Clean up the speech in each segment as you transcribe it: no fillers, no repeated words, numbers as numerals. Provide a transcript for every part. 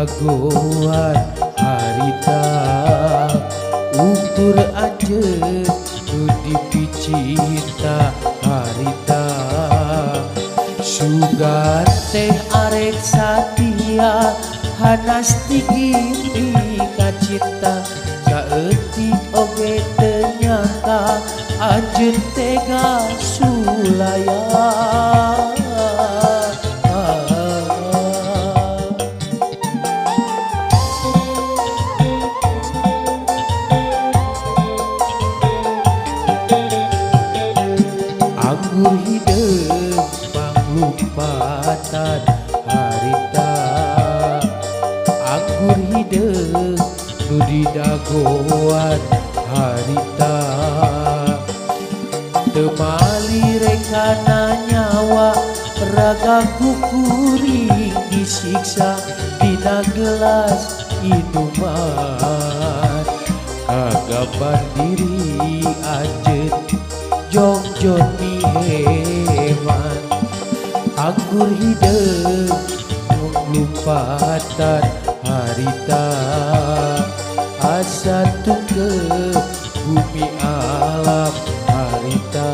dagoan harita ukur aja nu dipicinta harita sugar teh arek satia hanas tinggi kacinta saeutik oge teu nyangka anjeun tega sulaya. Anggur hideung panglumpatan harita anggur hideung nu didagoan harita teu malirengana nyawa raga kukuring disiksa dina gelas minuman kagaban diri anjeun jongjon mi heman anggur hideung lumpatan harita asa tunggeup bumi alam harita.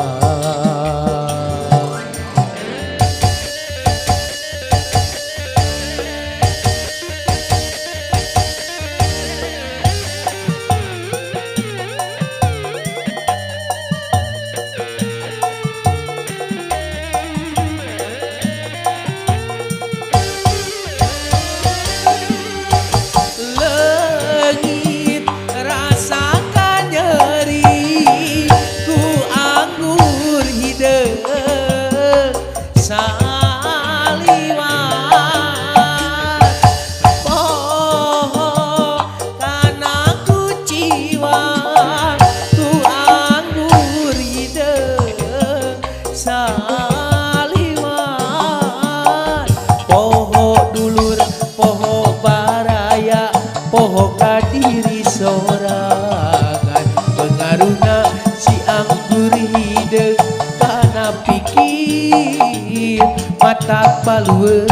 Poho kadiri sorangan pengaruhna si anggur hideung kana pikir mata balueun.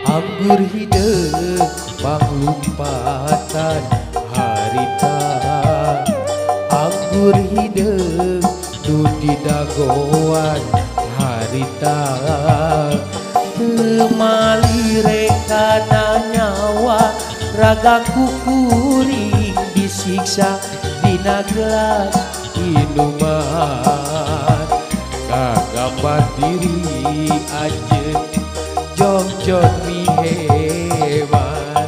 Anggur hideung panglumpatan harita anggur hideung nu didagoan harita teu malirengana nyawa raga kukuring disiksa dina gelas minuman kagaban diri anjeun jongjon mi heman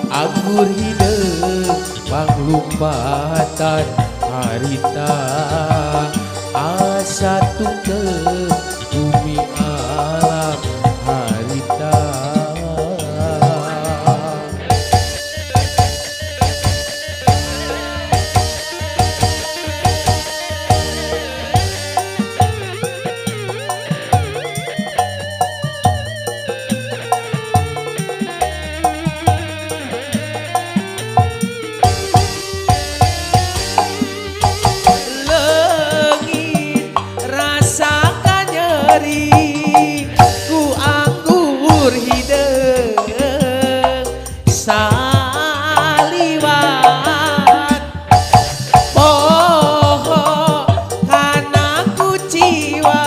anggur hideung panglumpatan harita asa tunggeup bumi alam harita. Ku anggur hideung saliwat poho kana ku jiwa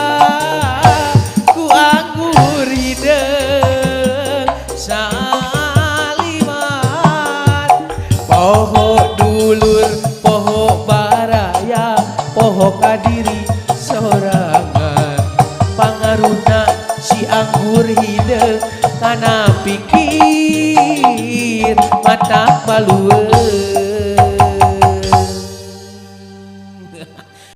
ku anggur hideung saliwat poho dulur poho baraya poho kadiri sorangan pangaruhna si anggur hideung kana pikir mata balueun.